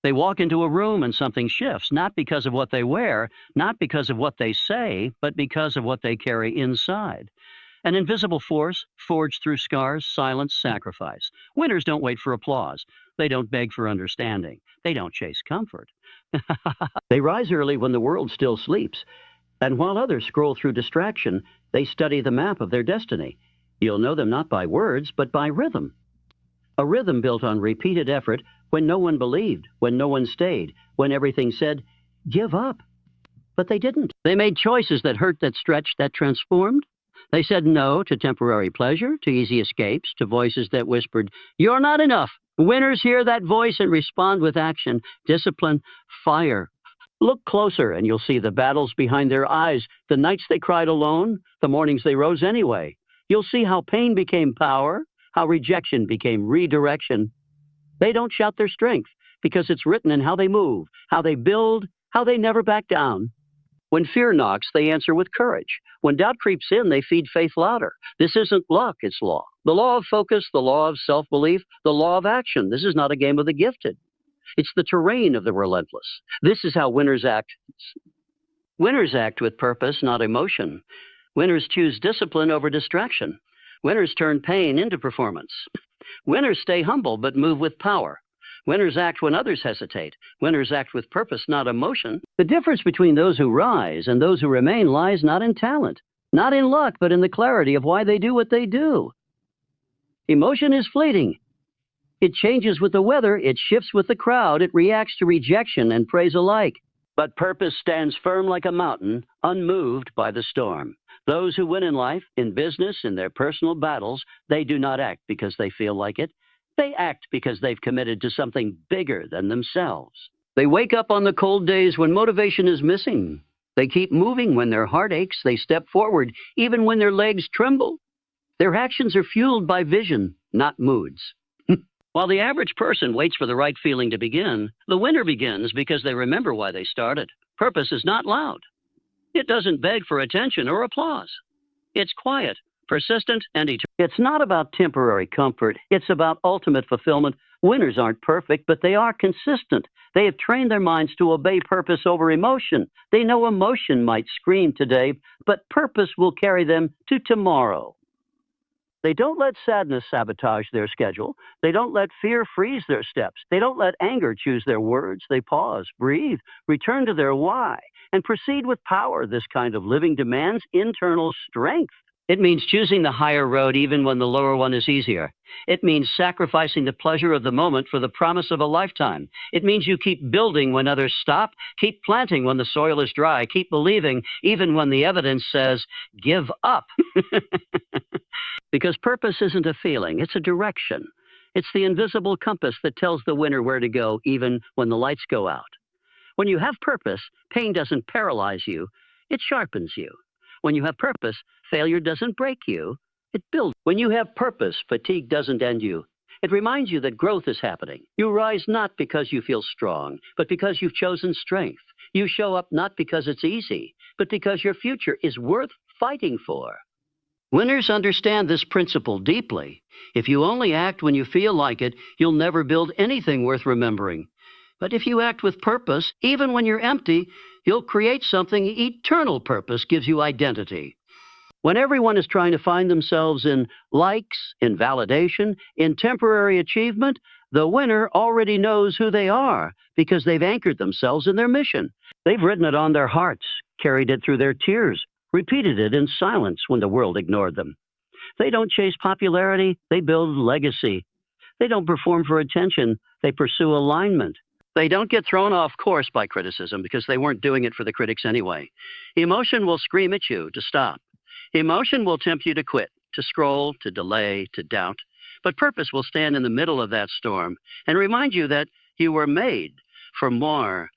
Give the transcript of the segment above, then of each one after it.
They walk into a room and something shifts, not because of what they wear, not because of what they say, but because of what they carry inside. An invisible force forged through scars, silence, sacrifice. Winners don't wait for applause. They don't beg for understanding. They don't chase comfort. They rise early when the world still sleeps. And while others scroll through distraction, they study the map of their destiny. You'll know them not by words, but by rhythm. A rhythm built on repeated effort when no one believed, when no one stayed, when everything said, give up. But they didn't. They made choices that hurt, that stretched, that transformed. They said no to temporary pleasure, to easy escapes, to voices that whispered, you're not enough. Winners hear that voice and respond with action, discipline, fire. Look closer and you'll see the battles behind their eyes, the nights they cried alone, the mornings they rose anyway. You'll see how pain became power, how rejection became redirection. They don't shout their strength because it's written in how they move, how they build, how they never back down. When fear knocks, they answer with courage. When doubt creeps in, they feed faith louder. This isn't luck, it's law. The law of focus, the law of self-belief, the law of action. This is not a game of the gifted. It's the terrain of the relentless. This is how winners act. Winners act with purpose, not emotion. Winners choose discipline over distraction. Winners turn pain into performance. Winners stay humble but move with power. Winners act when others hesitate. Winners act with purpose, not emotion. The difference between those who rise and those who remain lies not in talent, not in luck, but in the clarity of why they do what they do. Emotion is fleeting. It changes with the weather, it shifts with the crowd, it reacts to rejection and praise alike. But purpose stands firm like a mountain, unmoved by the storm. Those who win in life, in business, in their personal battles, they do not act because they feel like it. They act because they've committed to something bigger than themselves. They wake up on the cold days when motivation is missing. They keep moving when their heart aches. They step forward even when their legs tremble. Their actions are fueled by vision, not moods. While the average person waits for the right feeling to begin, the winner begins because they remember why they started. Purpose is not loud. It doesn't beg for attention or applause. It's quiet, persistent, and eternal. It's not about temporary comfort. It's about ultimate fulfillment. Winners aren't perfect, but they are consistent. They have trained their minds to obey purpose over emotion. They know emotion might scream today, but purpose will carry them to tomorrow. They don't let sadness sabotage their schedule. They don't let fear freeze their steps. They don't let anger choose their words. They pause, breathe, return to their why, and proceed with power. This kind of living demands internal strength. It means choosing the higher road even when the lower one is easier. It means sacrificing the pleasure of the moment for the promise of a lifetime. It means you keep building when others stop, keep planting when the soil is dry, keep believing even when the evidence says, give up. Because purpose isn't a feeling, it's a direction. It's the invisible compass that tells the winner where to go even when the lights go out. When you have purpose, pain doesn't paralyze you, it sharpens you. When you have purpose, failure doesn't break you, it builds. When you have purpose, fatigue doesn't end you. It reminds you that growth is happening. You rise not because you feel strong, but because you've chosen strength. You show up not because it's easy, but because your future is worth fighting for. Winners understand this principle deeply. If you only act when you feel like it, you'll never build anything worth remembering. But if you act with purpose, even when you're empty, you'll create something. Eternal purpose gives you identity. When everyone is trying to find themselves in likes, in validation, in temporary achievement, the winner already knows who they are because they've anchored themselves in their mission. They've written it on their hearts, carried it through their tears, repeated it in silence when the world ignored them. They don't chase popularity, they build legacy. They don't perform for attention, they pursue alignment. They don't get thrown off course by criticism because they weren't doing it for the critics anyway. Emotion will scream at you to stop. Emotion will tempt you to quit, to scroll, to delay, to doubt. But purpose will stand in the middle of that storm and remind you that you were made for more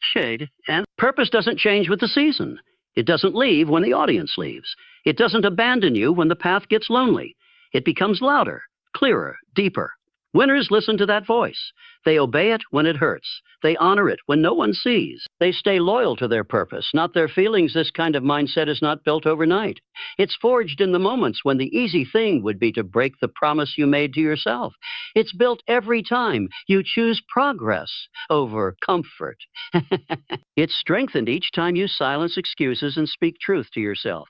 shade. And purpose doesn't change with the season. It doesn't leave when the audience leaves. It doesn't abandon you when the path gets lonely. It becomes louder, clearer, deeper. Winners listen to that voice. They obey it when it hurts. They honor it when no one sees. They stay loyal to their purpose, not their feelings. This kind of mindset is not built overnight. It's forged in the moments when the easy thing would be to break the promise you made to yourself. It's built every time you choose progress over comfort. It's strengthened each time you silence excuses and speak truth to yourself.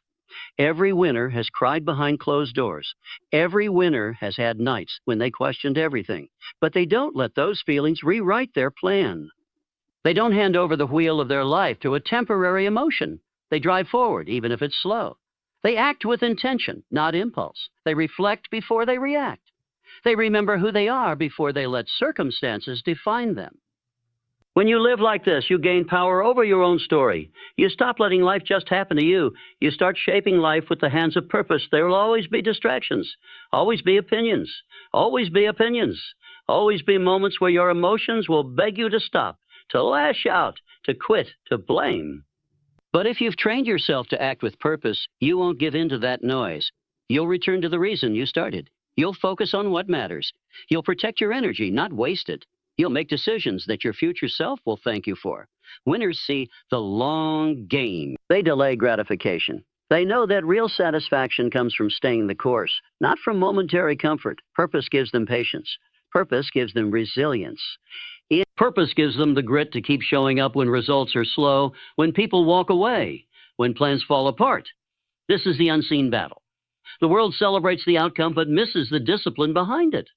Every winner has cried behind closed doors. Every winner has had nights when they questioned everything. But they don't let those feelings rewrite their plan. They don't hand over the wheel of their life to a temporary emotion. They drive forward, even if it's slow. They act with intention, not impulse. They reflect before they react. They remember who they are before they let circumstances define them. When you live like this, you gain power over your own story. You stop letting life just happen to you. You start shaping life with the hands of purpose. There will always be distractions, always be opinions, always be opinions, always be moments where your emotions will beg you to stop, to lash out, to quit, to blame. But if you've trained yourself to act with purpose, you won't give in to that noise. You'll return to the reason you started. You'll focus on what matters. You'll protect your energy, not waste it. You'll make decisions that your future self will thank you for. Winners see the long game. They delay gratification. They know that real satisfaction comes from staying the course, not from momentary comfort. Purpose gives them patience. Purpose gives them resilience. Purpose gives them the grit to keep showing up when results are slow, when people walk away, when plans fall apart. This is the unseen battle. The world celebrates the outcome but misses the discipline behind it.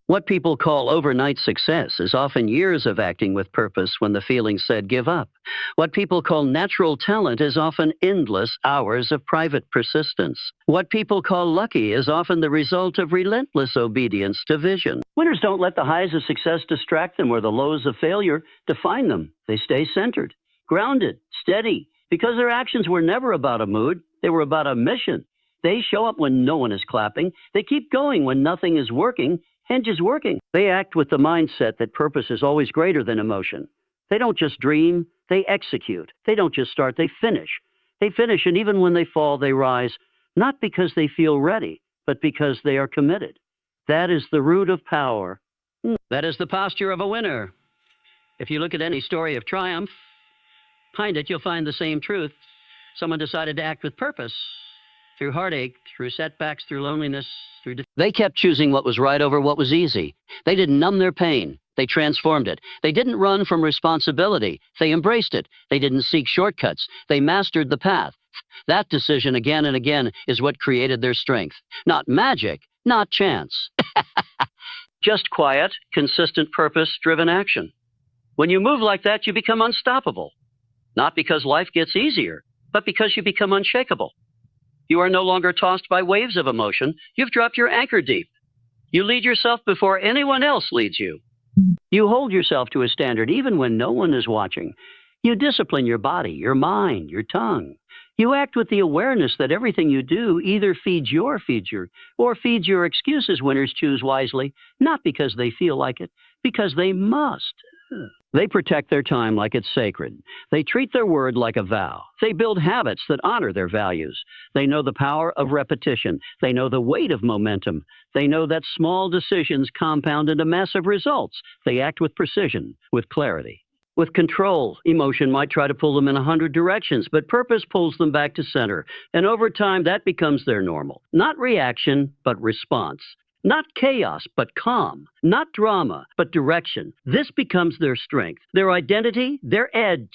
What people call overnight success is often years of acting with purpose when the feeling said give up. What people call natural talent is often endless hours of private persistence. What people call lucky is often the result of relentless obedience to vision. Winners don't let the highs of success distract them or the lows of failure define them. They stay centered, grounded, steady, because their actions were never about a mood. They were about a mission. They show up when no one is clapping. They keep going when nothing is working. Hinge is working. They act with the mindset that purpose is always greater than emotion. They don't just dream, they execute. They don't just start, they finish. They finish, and even when they fall, they rise, not because they feel ready, but because they are committed. That is the root of power. That is the posture of a winner. If you look at any story of triumph, behind it you'll find the same truth. Someone decided to act with purpose. Through heartache, through setbacks, through loneliness, they kept choosing what was right over what was easy. They didn't numb their pain. They transformed it. They didn't run from responsibility. They embraced it. They didn't seek shortcuts. They mastered the path. That decision again and again is what created their strength. Not magic, not chance. Just quiet, consistent purpose-driven action. When you move like that, you become unstoppable. Not because life gets easier, but because you become unshakable. You are no longer tossed by waves of emotion. You've dropped your anchor deep. You lead yourself before anyone else leads you. You hold yourself to a standard even when no one is watching. You discipline your body, your mind, your tongue. You act with the awareness that everything you do either feeds your future or feeds your excuses. Winners choose wisely, not because they feel like it, because they must. They protect their time like it's sacred. They treat their word like a vow. They build habits that honor their values. They know the power of repetition. They know the weight of momentum. They know that small decisions compound into massive results. They act with precision, with clarity. With control, emotion might try to pull them in 100 directions, but purpose pulls them back to center. And over time, that becomes their normal. Not reaction, but response. Not chaos, but calm. Not drama, but direction. This becomes their strength, their identity, their edge.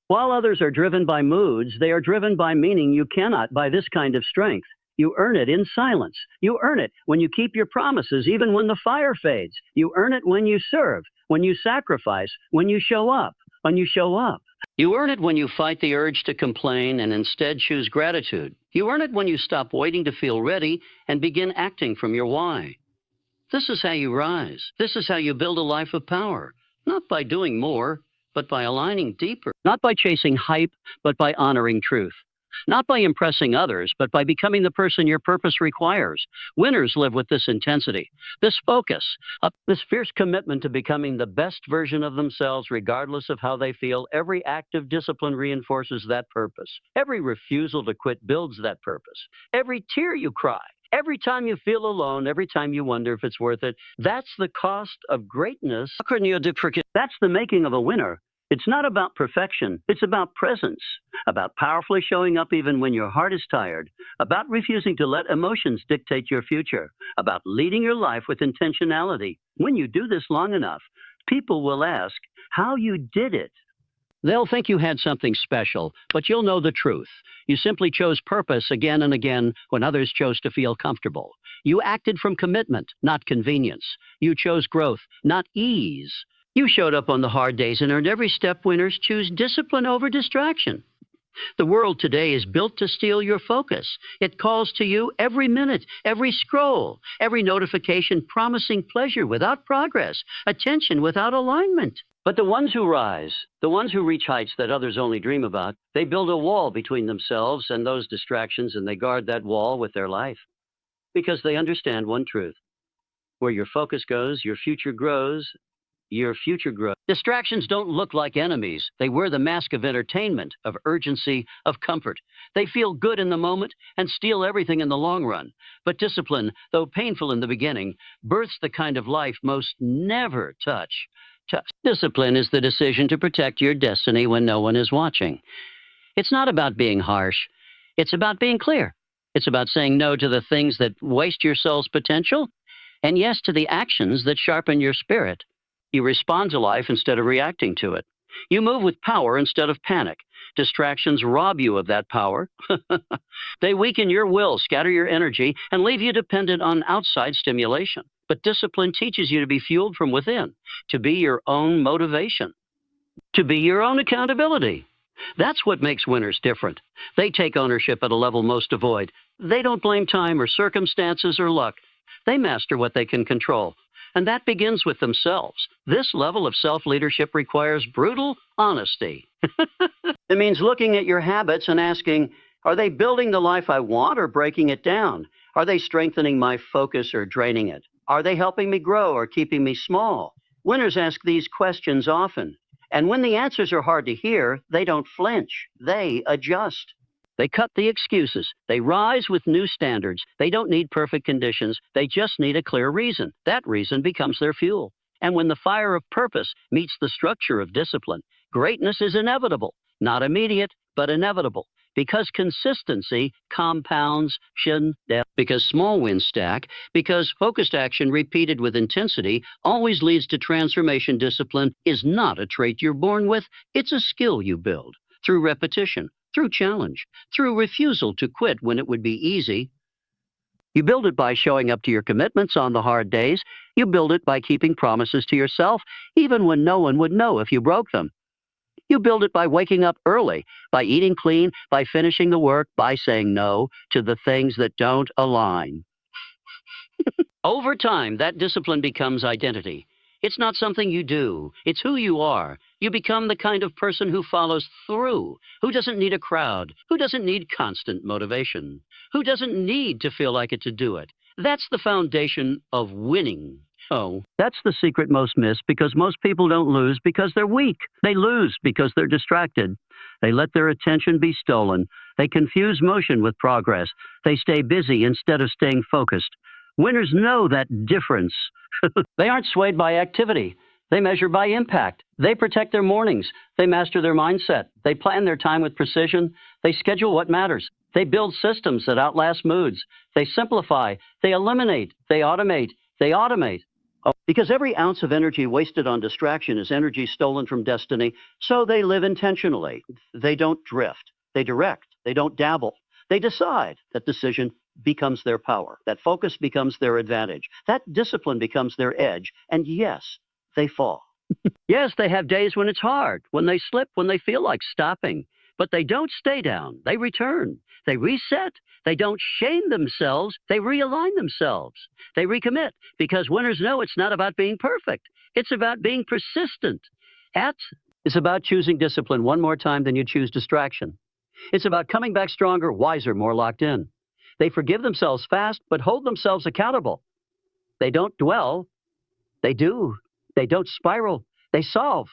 While others are driven by moods, they are driven by meaning. You cannot by this kind of strength. You earn it in silence. You earn it when you keep your promises, even when the fire fades. You earn it when you serve, when you sacrifice, when you show up, when you show up. You earn it when you fight the urge to complain and instead choose gratitude. You earn it when you stop waiting to feel ready and begin acting from your why. This is how you rise. This is how you build a life of power. Not by doing more, but by aligning deeper. Not by chasing hype, but by honoring truth. Not by impressing others, but by becoming the person your purpose requires. Winners live with this intensity, this focus, this fierce commitment to becoming the best version of themselves, regardless of how they feel. Every act of discipline reinforces that purpose. Every refusal to quit builds that purpose. Every tear you cry Every time you feel alone, every time you wonder if it's worth it, that's the cost of greatness. That's the making of a winner. It's not about perfection. It's about presence, about powerfully showing up even when your heart is tired, about refusing to let emotions dictate your future, about leading your life with intentionality. When you do this long enough, people will ask how you did it. They'll think you had something special, but you'll know the truth. You simply chose purpose again and again when others chose to feel comfortable. You acted from commitment, not convenience. You chose growth, not ease. You showed up on the hard days and earned every step. Winners choose discipline over distraction. The world today is built to steal your focus. It calls to you every minute, every scroll, every notification promising pleasure without progress, attention without alignment. But the ones who rise, the ones who reach heights that others only dream about, they build a wall between themselves and those distractions, and they guard that wall with their life. Because they understand one truth. Where your focus goes, your future grows. Your future grows. Distractions don't look like enemies. They wear the mask of entertainment, of urgency, of comfort. They feel good in the moment and steal everything in the long run. But discipline, though painful in the beginning, births the kind of life most never touch. Discipline is the decision to protect your destiny when no one is watching. It's not about being harsh. It's about being clear. It's about saying no to the things that waste your soul's potential and yes to the actions that sharpen your spirit. You respond to life instead of reacting to it. You move with power instead of panic. Distractions rob you of that power. They weaken your will, scatter your energy, and leave you dependent on outside stimulation. But discipline teaches you to be fueled from within, to be your own motivation, to be your own accountability. That's what makes winners different. They take ownership at a level most avoid. They don't blame time or circumstances or luck. They master what they can control. And that begins with themselves. This level of self-leadership requires brutal honesty. It means looking at your habits and asking, are they building the life I want or breaking it down? Are they strengthening my focus or draining it? Are they helping me grow or keeping me small? Winners ask these questions often. And when the answers are hard to hear, they don't flinch. They adjust. They cut the excuses. They rise with new standards. They don't need perfect conditions. They just need a clear reason. That reason becomes their fuel. And when the fire of purpose meets the structure of discipline, greatness is inevitable. Not immediate, but inevitable. Because consistency compounds, because small wins stack, because focused action repeated with intensity always leads to transformation. Discipline is not a trait you're born with. It's a skill you build through repetition, through challenge, through refusal to quit when it would be easy. You build it by showing up to your commitments on the hard days. You build it by keeping promises to yourself, even when no one would know if you broke them. You build it by waking up early, by eating clean, by finishing the work, by saying no to the things that don't align. Over time, that discipline becomes identity. It's not something you do. It's who you are. You become the kind of person who follows through, who doesn't need a crowd, who doesn't need constant motivation, who doesn't need to feel like it to do it. That's the foundation of winning. Oh, that's the secret most miss, because most people don't lose because they're weak. They lose because they're distracted. They let their attention be stolen. They confuse motion with progress. They stay busy instead of staying focused. Winners know that difference. They aren't swayed by activity. They measure by impact. They protect their mornings. They master their mindset. They plan their time with precision. They schedule what matters. They build systems that outlast moods. They simplify. They eliminate. They automate. They automate. Because every ounce of energy wasted on distraction is energy stolen from destiny, so they live intentionally. They don't drift. They direct. They don't dabble. They decide. That decision becomes their power. That focus becomes their advantage. That discipline becomes their edge. And yes, they fall. Yes, they have days when it's hard, when they slip, when they feel like stopping. But they don't stay down. They return. They reset. They don't shame themselves. They realign themselves. They recommit, because winners know it's not about being perfect. It's about being persistent. It's about choosing discipline one more time than you choose distraction. It's about coming back stronger, wiser, more locked in. They forgive themselves fast, but hold themselves accountable. They don't dwell. They do. They don't spiral. They solve.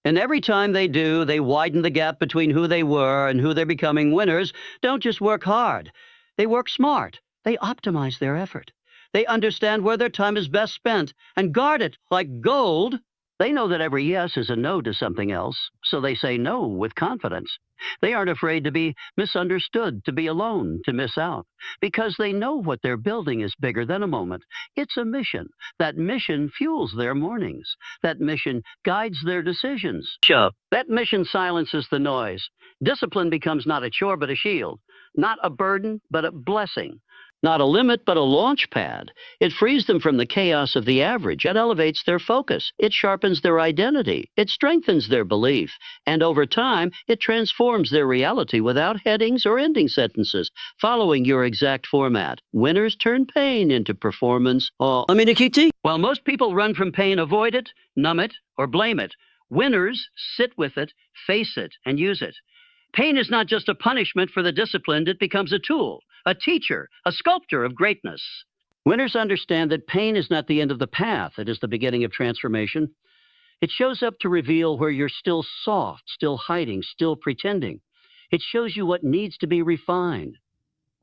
And every time they do, they widen the gap between who they were and who they're becoming. Winners don't just work hard. They work smart. They optimize their effort. They understand where their time is best spent and guard it like gold. They know that every yes is a no to something else, so they say no with confidence. They aren't afraid to be misunderstood, to be alone, to miss out, because they know what they're building is bigger than a moment. It's a mission. That mission fuels their mornings. That mission guides their decisions. That mission silences the noise. Discipline becomes not a chore but a shield, not a burden but a blessing. Not a limit, but a launch pad. It frees them from the chaos of the average. It elevates their focus. It sharpens their identity. It strengthens their belief. And over time, it transforms their reality without headings or ending sentences, following your exact format. Winners turn pain into performance. While most people run from pain, avoid it, numb it, or blame it, winners sit with it, face it, and use it. Pain is not just a punishment for the disciplined, it becomes a tool, a teacher, a sculptor of greatness. Winners understand that pain is not the end of the path, it is the beginning of transformation. It shows up to reveal where you're still soft, still hiding, still pretending. It shows you what needs to be refined.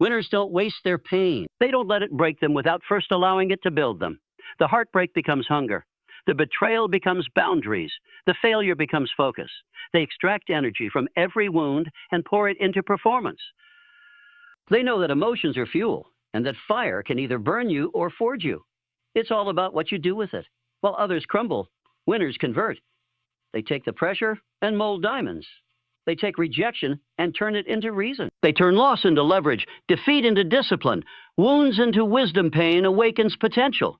Winners don't waste their pain. They don't let it break them without first allowing it to build them. The heartbreak becomes hunger. The betrayal becomes boundaries. The failure becomes focus. They extract energy from every wound and pour it into performance. They know that emotions are fuel and that fire can either burn you or forge you. It's all about what you do with it. While others crumble, winners convert. They take the pressure and mold diamonds. They take rejection and turn it into reason. They turn loss into leverage, defeat into discipline, wounds into wisdom. Pain awakens potential.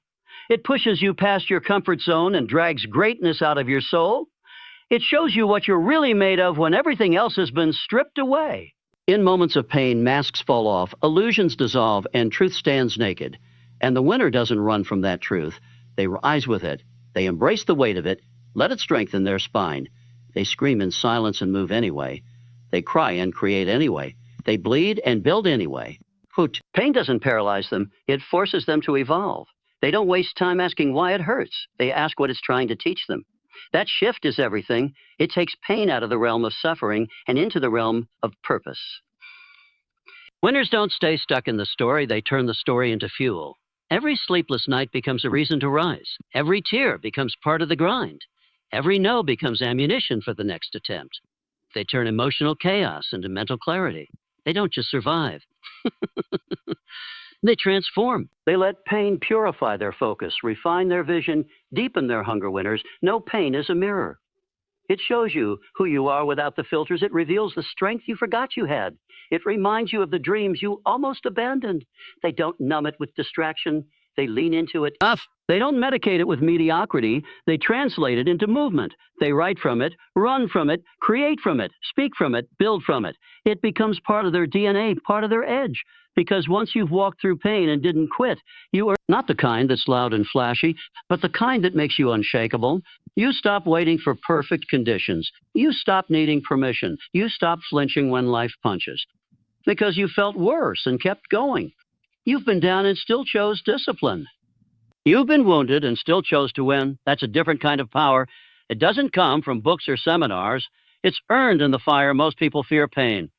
It pushes you past your comfort zone and drags greatness out of your soul. It shows you what you're really made of when everything else has been stripped away. In moments of pain, masks fall off, illusions dissolve, and truth stands naked. And the winner doesn't run from that truth. They rise with it. They embrace the weight of it, let it strengthen their spine. They scream in silence and move anyway. They cry and create anyway. They bleed and build anyway. Pain doesn't paralyze them. It forces them to evolve. They don't waste time asking why it hurts. They ask what it's trying to teach them. That shift is everything. It takes pain out of the realm of suffering and into the realm of purpose. Winners don't stay stuck in the story. They turn the story into fuel. Every sleepless night becomes a reason to rise. Every tear becomes part of the grind. Every no becomes ammunition for the next attempt. They turn emotional chaos into mental clarity. They don't just survive. They transform. They let pain purify their focus, refine their vision, deepen their hunger. Winners. No pain is a mirror. It shows you who you are without the filters. It reveals the strength you forgot you had. It reminds you of the dreams you almost abandoned. They don't numb it with distraction. They lean into it. They don't medicate it with mediocrity. They translate it into movement. They write from it, run from it, create from it, speak from it, build from it. It becomes part of their DNA, part of their edge. Because once you've walked through pain and didn't quit, you are not the kind that's loud and flashy, but the kind that makes you unshakable. You stop waiting for perfect conditions. You stop needing permission. You stop flinching when life punches. Because you felt worse and kept going. You've been down and still chose discipline. You've been wounded and still chose to win. That's a different kind of power. It doesn't come from books or seminars. It's earned in the fire. Most people fear pain.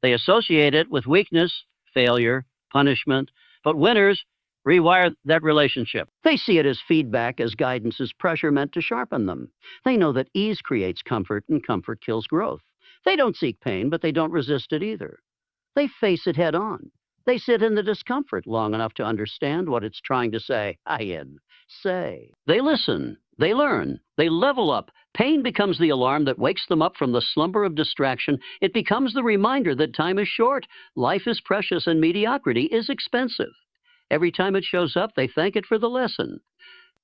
They associate it with weakness, failure, punishment, but winners rewire that relationship. They see it as feedback, as guidance, as pressure meant to sharpen them. They know that ease creates comfort and comfort kills growth. They don't seek pain, but they don't resist it either. They face it head on. They sit in the discomfort long enough to understand what it's trying to say. They listen. They learn. They level up. Pain becomes the alarm that wakes them up from the slumber of distraction. It becomes the reminder that time is short, life is precious, and mediocrity is expensive. Every time it shows up, they thank it for the lesson.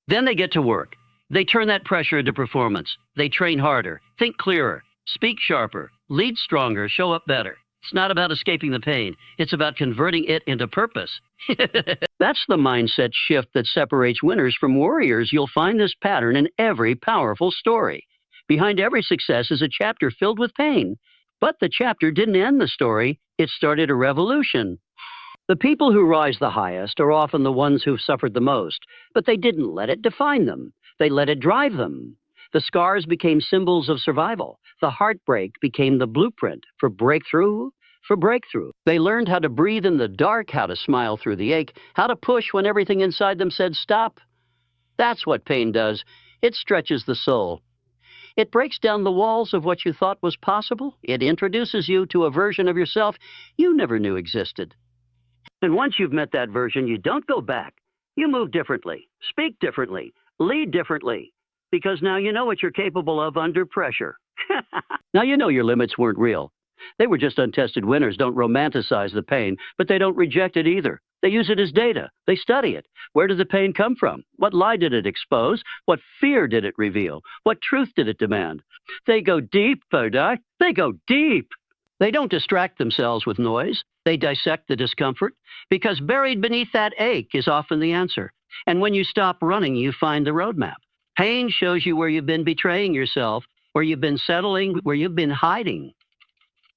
Then they get to work. They turn that pressure into performance. They train harder, think clearer, speak sharper, lead stronger, show up better. It's not about escaping the pain. It's about converting it into purpose. That's the mindset shift that separates winners from warriors. You'll find this pattern in every powerful story. Behind every success is a chapter filled with pain. But the chapter didn't end the story. It started a revolution. The people who rise the highest are often the ones who've suffered the most, but they didn't let it define them. They let it drive them. The scars became symbols of survival. The heartbreak became the blueprint for breakthrough. for breakthrough. They learned how to breathe in the dark, how to smile through the ache, how to push when everything inside them said stop. That's what pain does. It stretches the soul. It breaks down the walls of what you thought was possible. It introduces you to a version of yourself you never knew existed. And once you've met that version, you don't go back. You move differently, speak differently, lead differently, because now you know what you're capable of under pressure. Now you know your limits weren't real. They were just untested winners. Don't romanticize the pain, but they don't reject it either. They use it as data. They study it. Where did the pain come from? What lie did it expose? What fear did it reveal? What truth did it demand? They go deep, Podai. They go deep. They don't distract themselves with noise. They dissect the discomfort, because buried beneath that ache is often the answer. And when you stop running, you find the roadmap. Pain shows you where you've been betraying yourself, where you've been settling, where you've been hiding.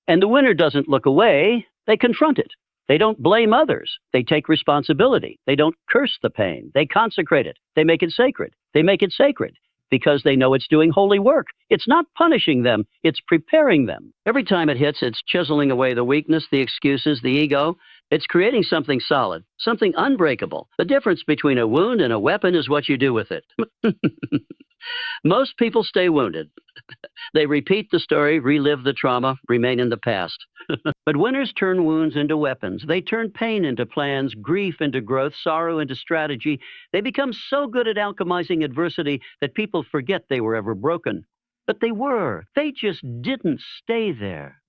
And the winner doesn't look away. They confront it. They don't blame others. They take responsibility. They don't curse the pain. They consecrate it. They make it sacred. They make it sacred because they know it's doing holy work. It's not punishing them. It's preparing them. Every time it hits, it's chiseling away the weakness, the excuses, the ego. It's creating something solid, something unbreakable. The difference between a wound and a weapon is what you do with it. Most people stay wounded. They repeat the story, relive the trauma, remain in the past. But winners turn wounds into weapons. They turn pain into plans, grief into growth, sorrow into strategy. They become so good at alchemizing adversity that people forget they were ever broken. But they were. They just didn't stay there.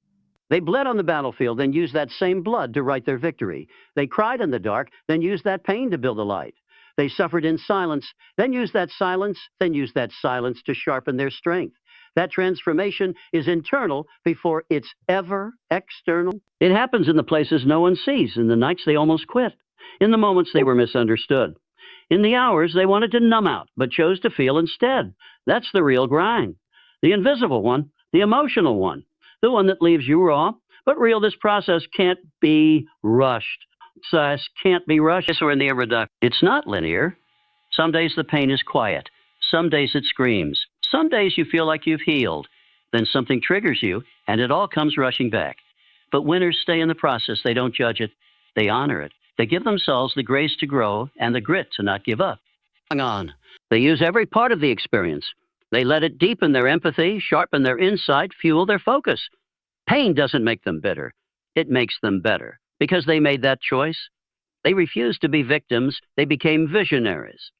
They bled on the battlefield, then used that same blood to write their victory. They cried in the dark, then used that pain to build a light. They suffered in silence, then used that silence to sharpen their strength. That transformation is internal before it's ever external. It happens in the places no one sees, in the nights they almost quit, in the moments they were misunderstood, in the hours they wanted to numb out but chose to feel instead. That's the real grind. The invisible one, the emotional one, the one that leaves you raw, but real. This process can't be rushed. Can't be rushed. Or in the irreducible. It's not linear. Some days the pain is quiet. Some days it screams. Some days you feel like you've healed. Then something triggers you, and it all comes rushing back. But winners stay in the process. They don't judge it. They honor it. They give themselves the grace to grow and the grit to not give up. Hang on. They use every part of the experience. They let it deepen their empathy, sharpen their insight, fuel their focus. Pain doesn't make them bitter. It makes them better. Because they made that choice. They refused to be victims. They became visionaries.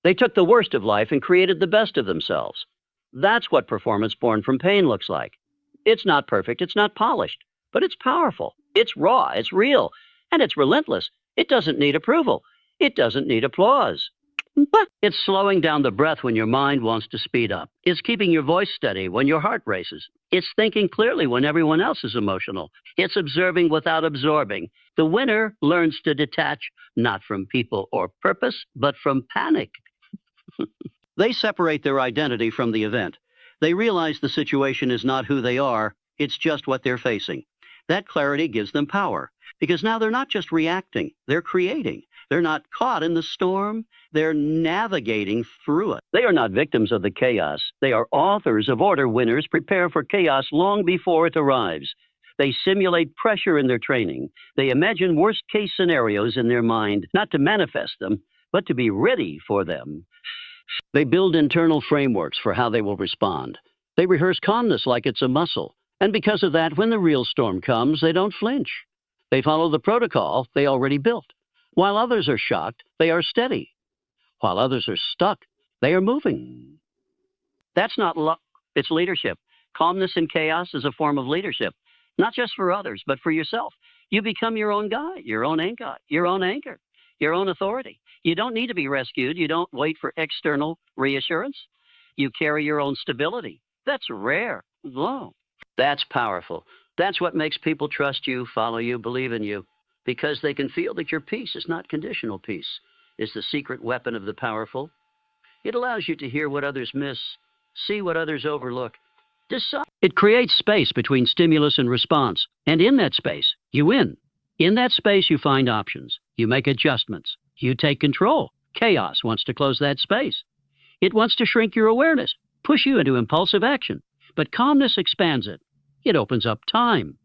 They took the worst of life and created the best of themselves. That's what performance born from pain looks like. It's not perfect. It's not polished. But it's powerful. It's raw. It's real. And it's relentless. It doesn't need approval. It doesn't need applause. But it's slowing down the breath when your mind wants to speed up. It's keeping your voice steady when your heart races. It's thinking clearly when everyone else is emotional. It's observing without absorbing. The winner learns to detach, not from people or purpose, but from panic. They separate their identity from the event. They realize the situation is not who they are, it's just what they're facing. That clarity gives them power, because now they're not just reacting, they're creating. They're not caught in the storm, they're navigating through it. They are not victims of the chaos. They are authors of order. Winners prepare for chaos long before it arrives. They simulate pressure in their training. They imagine worst-case scenarios in their mind, not to manifest them, but to be ready for them. They build internal frameworks for how they will respond. They rehearse calmness like it's a muscle. And because of that, when the real storm comes, they don't flinch. They follow the protocol they already built. While others are shocked, they are steady. While others are stuck, they are moving. That's not luck, it's leadership. Calmness in chaos is a form of leadership, not just for others, but for yourself. You become your own guide, your own anchor, your own authority. You don't need to be rescued. You don't wait for external reassurance. You carry your own stability. That's rare. Whoa. That's powerful. That's what makes people trust you, follow you, believe in you, because they can feel that your peace is not conditional peace. It's the secret weapon of the powerful. It allows you to hear what others miss, see what others overlook, decide. It creates space between stimulus and response, and in that space, you win. In that space, you find options. You make adjustments. You take control. Chaos wants to close that space. It wants to shrink your awareness, push you into impulsive action. But calmness expands it. It opens up time.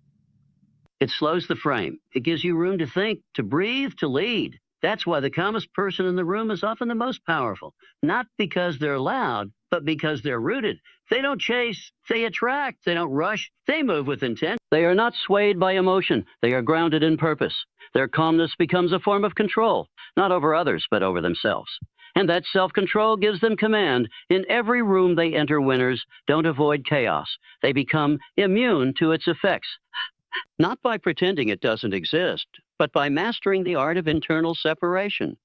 It slows the frame. It gives you room to think, to breathe, to lead. That's why the calmest person in the room is often the most powerful. Not because they're loud, but because they're rooted. They don't chase, they attract, they don't rush, they move with intent. They are not swayed by emotion, they are grounded in purpose. Their calmness becomes a form of control, not over others, but over themselves. And that self-control gives them command. In every room they enter, winners don't avoid chaos. They become immune to its effects. Not by pretending it doesn't exist, but by mastering the art of internal separation.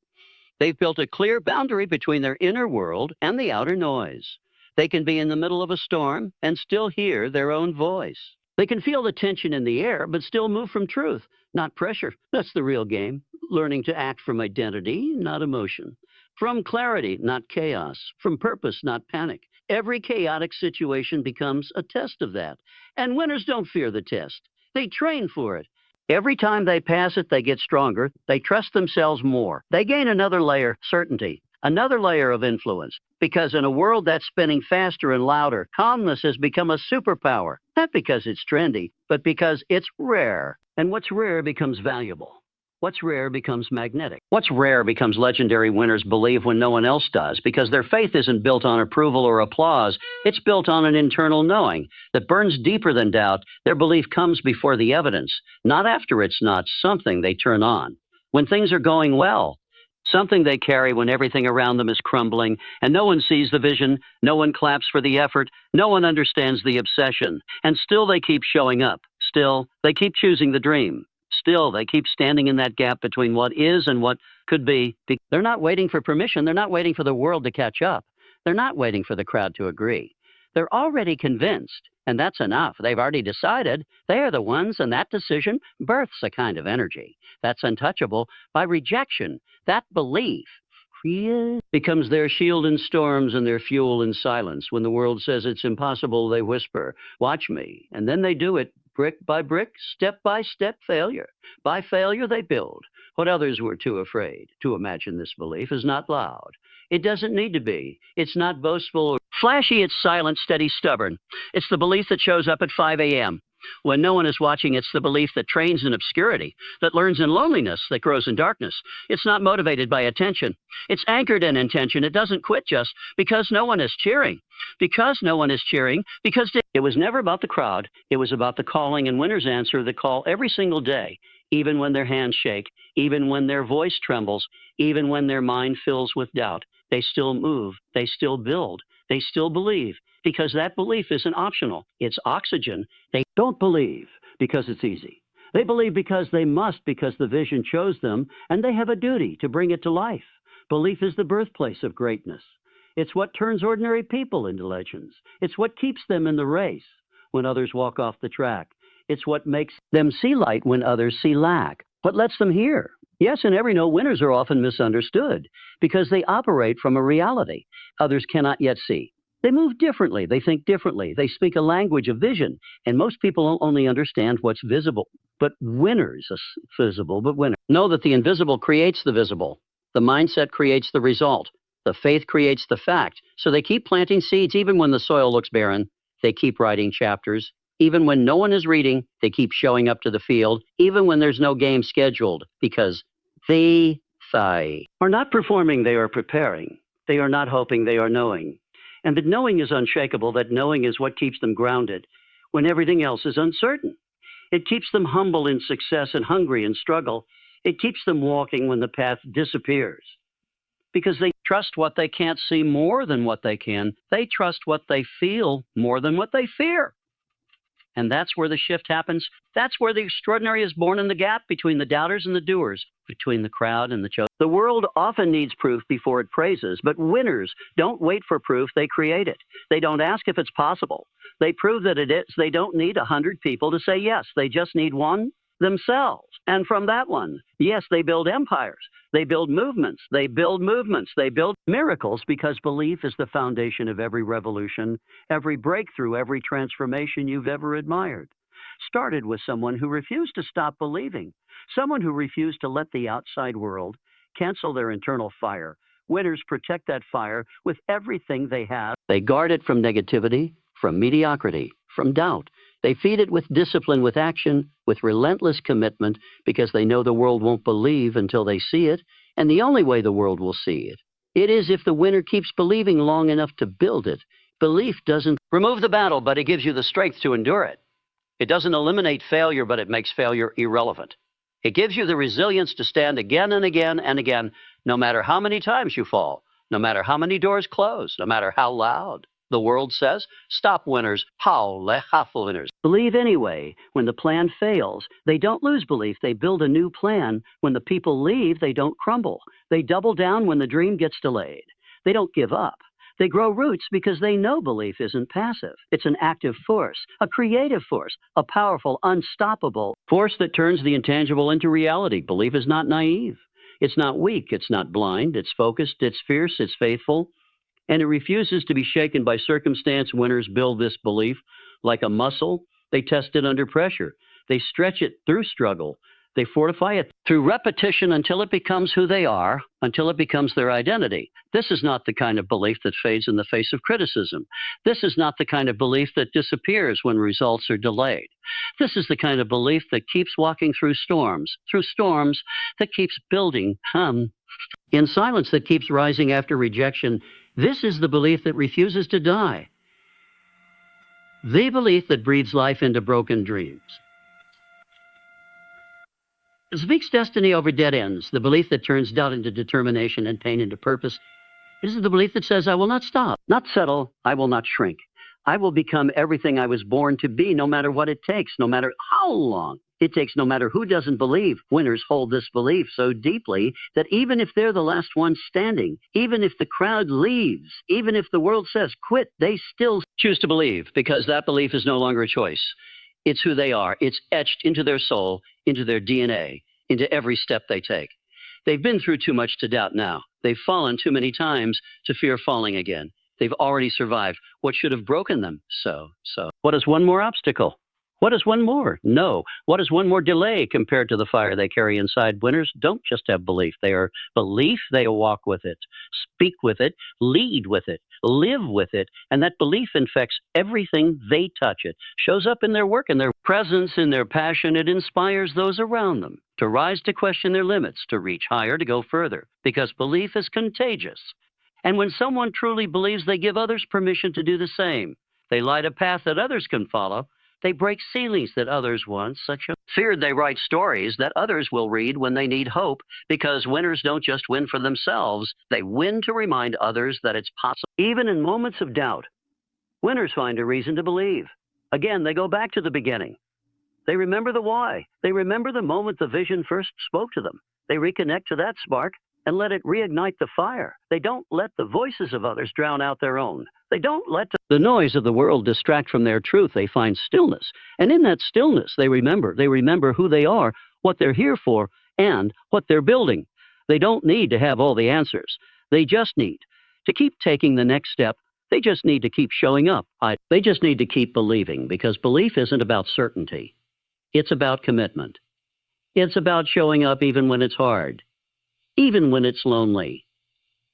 They've built a clear boundary between their inner world and the outer noise. They can be in the middle of a storm and still hear their own voice. They can feel the tension in the air, but still move from truth, not pressure. That's the real game. Learning to act from identity, not emotion. From clarity, not chaos. From purpose, not panic. Every chaotic situation becomes a test of that. And winners don't fear the test. They train for it. Every time they pass it, they get stronger. They trust themselves more. They gain another layer, certainty, another layer of influence. Because in a world that's spinning faster and louder, calmness has become a superpower. Not because it's trendy, but because it's rare. And what's rare becomes valuable. What's rare becomes magnetic. What's rare becomes legendary. Winners believe when no one else does, because their faith isn't built on approval or applause. It's built on an internal knowing that burns deeper than doubt. Their belief comes before the evidence, not after it's not something they turn on. When things are going well, something they carry when everything around them is crumbling, and no one sees the vision, no one claps for the effort, no one understands the obsession, and still they keep showing up. Still, they keep choosing the dream. Still, they keep standing in that gap between what is and what could be. They're not waiting for permission. They're not waiting for the world to catch up. They're not waiting for the crowd to agree. They're already convinced, and that's enough. They've already decided. They are the ones, and that decision births a kind of energy that's untouchable by rejection. That belief becomes their shield in storms and their fuel in silence. When the world says it's impossible, they whisper, "Watch me." And then they do it. Brick by brick, step by step, failure. By failure, they build. What others were too afraid to imagine. This belief is not loud. It doesn't need to be. It's not boastful or flashy. It's silent, steady, stubborn. It's the belief that shows up at 5 a.m. when no one is watching. It's the belief that trains in obscurity, that learns in loneliness, that grows in darkness. It's not motivated by attention. It's anchored in intention. It doesn't quit just because no one is cheering. Because no one is cheering, because it was never about the crowd. It was about the calling, and winners answer the call every single day, even when their hands shake, even when their voice trembles, even when their mind fills with doubt. They still move. They still build. They still believe, because that belief isn't optional. It's oxygen. They don't believe because it's easy. They believe because they must, because the vision chose them, and they have a duty to bring it to life. Belief is the birthplace of greatness. It's what turns ordinary people into legends. It's what keeps them in the race when others walk off the track. It's what makes them see light when others see lack. What lets them hear. Yes, in every note, winners are often misunderstood because they operate from a reality others cannot yet see. They move differently. They think differently. They speak a language of vision, and most people only understand what's visible. But winners, visible, but winners, know that the invisible creates the visible. The mindset creates the result. The faith creates the fact. So they keep planting seeds even when the soil looks barren. They keep writing chapters. Even when no one is reading, they keep showing up to the field, even when there's no game scheduled, because they are not performing, they are preparing. They are not hoping, they are knowing. And that knowing is unshakable, that knowing is what keeps them grounded when everything else is uncertain. It keeps them humble in success and hungry in struggle. It keeps them walking when the path disappears. Because they trust what they can't see more than what they can. They trust what they feel more than what they fear. And that's where the shift happens. That's where the extraordinary is born, in the gap between the doubters and the doers, between the crowd and the chosen. The world often needs proof before it praises, but winners don't wait for proof, they create it. They don't ask if it's possible. They prove that it is. They don't need 100 people to say yes. They just need one, themselves. And from that one, yes, they build empires. They build movements. They build movements. They build miracles, because belief is the foundation of every revolution, every breakthrough, every transformation you've ever admired. Started with someone who refused to stop believing, someone who refused to let the outside world cancel their internal fire. Winners protect that fire with everything they have. They guard it from negativity, from mediocrity, from doubt. They feed it with discipline, with action, with relentless commitment because they know the world won't believe until they see it, and the only way the world will see it, it is if the winner keeps believing long enough to build it. Belief doesn't remove the battle, but it gives you the strength to endure it. It doesn't eliminate failure, but it makes failure irrelevant. It gives you the resilience to stand again and again and again, no matter how many times you fall, no matter how many doors close, no matter how loud the world says, stop winners, howl, winners. Believe anyway. When the plan fails, they don't lose belief. They build a new plan. When the people leave, they don't crumble. They double down when the dream gets delayed. They don't give up. They grow roots because they know belief isn't passive. It's an active force, a creative force, a powerful, unstoppable force that turns the intangible into reality. Belief is not naive. It's not weak. It's not blind. It's focused. It's fierce. It's faithful. And it refuses to be shaken by circumstance. Winners build this belief like a muscle. They test it under pressure. They stretch it through struggle. They fortify it through repetition until it becomes who they are, until it becomes their identity. This is not the kind of belief that fades in the face of criticism. This is not the kind of belief that disappears when results are delayed. This is the kind of belief that keeps walking through storms that keeps building, in silence that keeps rising after rejection. This is the belief that refuses to die. The belief that breathes life into broken dreams. It speaks destiny over dead ends, the belief that turns doubt into determination and pain into purpose. It is the belief that says, I will not stop, not settle, I will not shrink. I will become everything I was born to be, no matter what it takes, no matter how long it takes, no matter who doesn't believe. Winners hold this belief so deeply that even if they're the last one standing, even if the crowd leaves, even if the world says quit, they still choose to believe, because that belief is no longer a choice. It's who they are. It's etched into their soul, into their DNA, into every step they take. They've been through too much to doubt now. They've fallen too many times to fear falling again. They've already survived what should have broken them. So. What is one more obstacle? What is one more? No. What is one more delay compared to the fire they carry inside? Winners don't just have belief. They are belief. They walk with it, speak with it, lead with it, live with it. And that belief infects everything they touch. It shows up in their work, in their presence, in their passion. It inspires those around them to rise, to question their limits, to reach higher, to go further, because belief is contagious. And when someone truly believes, they give others permission to do the same. They light a path that others can follow. They break ceilings that others once feared. They write stories that others will read when they need hope, because winners don't just win for themselves. They win to remind others that it's possible. Even in moments of doubt, winners find a reason to believe. Again, they go back to the beginning. They remember the why. They remember the moment the vision first spoke to them. They reconnect to that spark and let it reignite the fire. They don't let the voices of others drown out their own. They don't let the noise of the world distract from their truth. They find stillness. And in that stillness, they remember who they are, what they're here for, and what they're building. They don't need to have all the answers. They just need to keep taking the next step. They just need to keep showing up. They just need to keep believing, because belief isn't about certainty. It's about commitment. It's about showing up even when it's hard, even when it's lonely,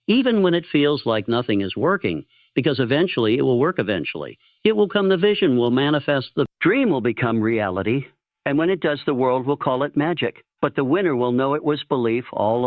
even when it feels like nothing is working, because eventually it will work eventually. It will come, the vision will manifest, the dream will become reality, and when it does, the world will call it magic. But the winner will know it was belief all along.